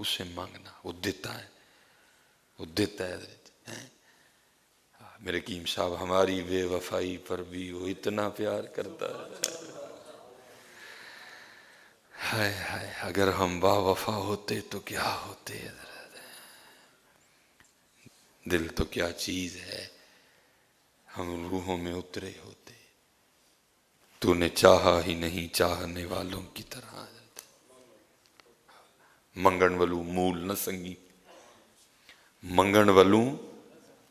اس سے مانگنا، وہ دیتا ہے، وہ دیتا ہے حضرت۔ میرے کیم صاحب ہماری بے وفائی پر بھی وہ اتنا پیار کرتا ہے، ہائے ہائے اگر ہم با وفا ہوتے تو کیا ہوتے حضرت، دل تو کیا چیز ہے، ہم روحوں میں اترے ہوتے، تو نے چاہا ہی نہیں چاہنے والوں کی طرح حضرت۔ منگن ولو مول نہ سنگی، منگن ولو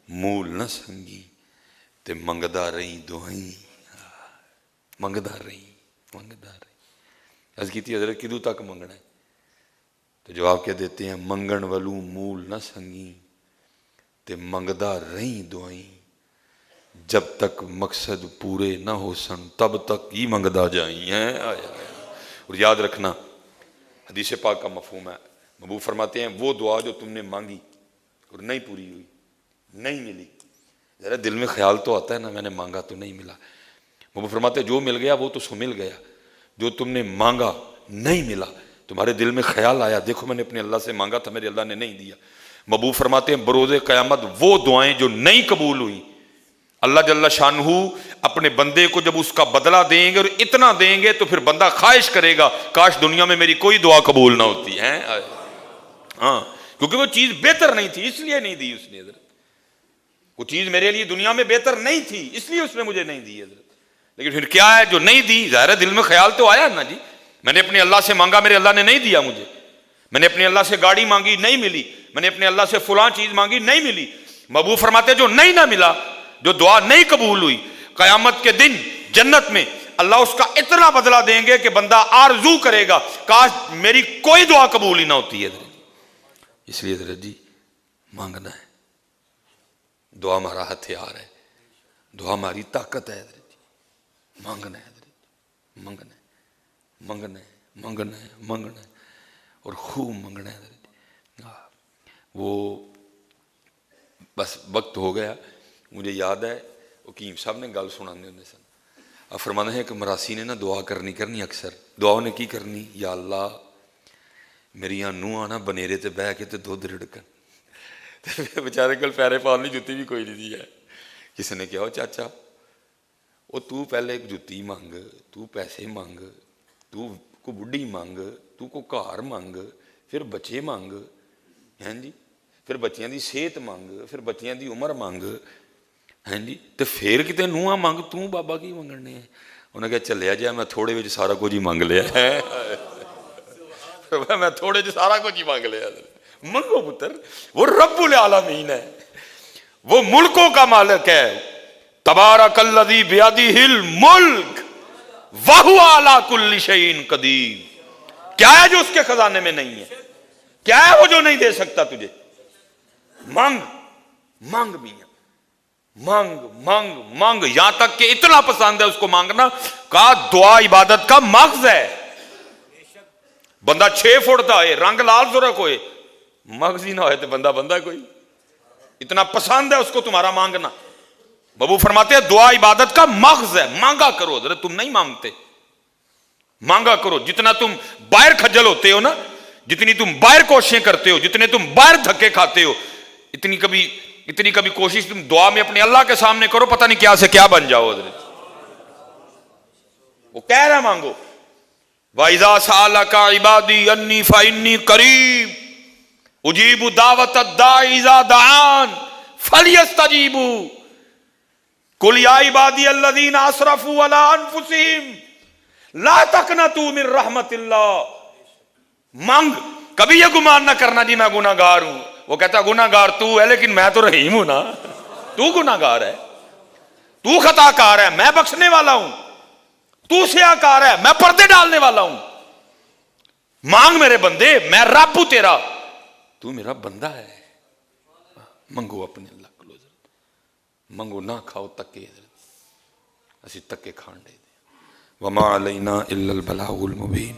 مول نہ سنگی، تے منگدا رہی دعائیں، منگدا رہی، منگدا رہی۔ عرض کی تھی حضرت کدوں تک منگنا ہے؟ تو جواب کیا دیتے ہیں، منگن ولو مول نہ سنگی تے منگدا رہی دعائیں، جب تک مقصد پورے نہ ہو سن تب تک ہی منگدا جائیں ہیں۔ اور یاد رکھنا حدیث پاک کا مفہوم ہے، محبوب فرماتے ہیں وہ دعا جو تم نے مانگی اور نہیں پوری ہوئی، نہیں ملی، ذرا دل میں خیال تو آتا ہے نا میں نے مانگا تو نہیں ملا، محبوب فرماتے ہیں جو مل گیا وہ تو سو مل گیا، جو تم نے مانگا نہیں ملا، تمہارے دل میں خیال آیا دیکھو میں نے اپنے اللہ سے مانگا تھا میرے اللہ نے نہیں دیا، محبوب فرماتے ہیں بروز قیامت وہ دعائیں جو نہیں قبول ہوئی اللہ جل شانہ اپنے بندے کو جب اس کا بدلہ دیں گے اور اتنا دیں گے تو پھر بندہ خواہش کرے گا کاش دنیا میں میری کوئی دعا قبول نہ ہوتی ہے، ہاں کیونکہ وہ چیز بہتر نہیں تھی اس لیے نہیں دی اس نے حضرت، وہ چیز میرے لیے دنیا میں بہتر نہیں تھی اس لیے اس نے مجھے نہیں دی حضرت، لیکن پھر کیا ہے جو نہیں دی، ظاہر ہے دل میں خیال تو آیا نا جی، میں نے اپنے اللہ سے مانگا میرے اللہ نے نہیں دیا مجھے، میں نے اپنے اللہ سے گاڑی مانگی نہیں ملی، میں نے اپنے اللہ سے فلاں چیز مانگی نہیں ملی، محبوب فرماتے جو نہیں نہ ملا، جو دعا نہیں قبول ہوئی، قیامت کے دن جنت میں اللہ اس کا اتنا بدلہ دیں گے کہ بندہ آرزو کرے گا کاش میری کوئی دعا قبول ہی نہ ہوتی ہے، اس لیے حضرت جی مانگنا ہے، دعا ہمارا ہتھیار ہے، دعا ہماری طاقت ہے حضرت جی، مانگنا ہے حضرت، منگنا ہے، منگنا ہے، منگنا ہے، منگنا ہے اور خوب منگنا ہے حضرت جی۔ وہ بس وقت ہو گیا، مجھے یاد ہے حکیم صاحب نے گل سنانے ہونے سن، اب فرمانا ہے کہ مراسی نے نا دعا کرنی اکثر، دعا نے کی کرنی، یا اللہ میری نوہاں نا بنیرے تے بہ کے تے دودھ رڑکن، بیچارے کل پیرے پالنی جتی بھی کوئی نہیں دی ہے، کسی نے کہا چاچا وہ تو پہلے ایک جتی مانگ، تو پیسے مانگ، تو کو بڈھی مانگ، تو کو کار مانگ، پھر بچے مانگ، ہیں جی پھر بچیاں دی صحت مانگ، پھر بچیاں دی عمر مانگ، ہیں جی تے پھر کتے نوہاں مانگ، تو بابا کی منگنے ہیں؟ انہیں کہا چلیا جائے میں تھوڑے وچ سارا کچھ ہی مانگ لیا ہے، میں تھوڑے جو سارا کچھ ہی مانگ لیا، منگو پتر، وہ رب العالمین ہے، وہ ملکوں کا مالک ہے، تبارک الذی بیدہ الملک وہو علی کل شیء قدیر، کیا ہے جو اس کے خزانے میں نہیں ہے، کیا ہے وہ جو نہیں دے سکتا تجھے، مانگ مانگ میاں، مانگ مانگ مانگ، یہاں تک کہ اتنا پسند ہے اس کو مانگنا کا دعا عبادت کا مغز ہے، بندہ 6 فٹ دا ہے رنگ لال زرق ہوئے مغز ہی نہ ہوئے تو بندہ کوئی، اتنا پسند ہے اس کو تمہارا مانگنا، بابو فرماتے ہیں دعا عبادت کا مغز ہے، مانگا کرو حضرت، تم نہیں مانگتے، مانگا کرو، جتنا تم باہر کھجل ہوتے ہو نا، جتنی تم باہر کوششیں کرتے ہو، جتنے تم باہر دھکے کھاتے ہو، اتنی کبھی کوشش تم دعا میں اپنے اللہ کے سامنے کرو، پتہ نہیں کیا سے کیا بن جاؤ حضرت، وہ کہہ رہا مانگو، وَإِذَا سَأَلَكَ عِبَادِي أَنِّي فَإِنِّي قَرِيبٌ أُجِيبُ دَعْوَةَ الدَّاعِ إِذَا دَعَانِ فَلْيَسْتَجِيبُوا قُلْ يَا عِبَادِيَ الَّذِينَ أَسْرَفُوا عَلَىٰ أَنفُسِهِمْ لَا تَقْنَطُوا مِن رَحْمَتِ اللَّهِ، مانگ، کبھی یہ گمان نہ کرنا جی میں گناہ گار ہوں، وہ کہتا گناہ گار تو ہے لیکن میں تو رحیم ہوں نا، تو گناہ گار ہے، تو خطا کار ہے، میں بخشنے والا ہوں، تو سیاہ کار ہے میں پردے ڈالنے والا ہوں، مانگ میرے بندے، میں رب ہوں تیرا، تو میرا بندہ ہے، منگو اپنے اللہ کو، منگو نہ کھاؤ تکے حضرت، اسی تکے کھان دے دیں، وما علینا الا البلاغ المبین۔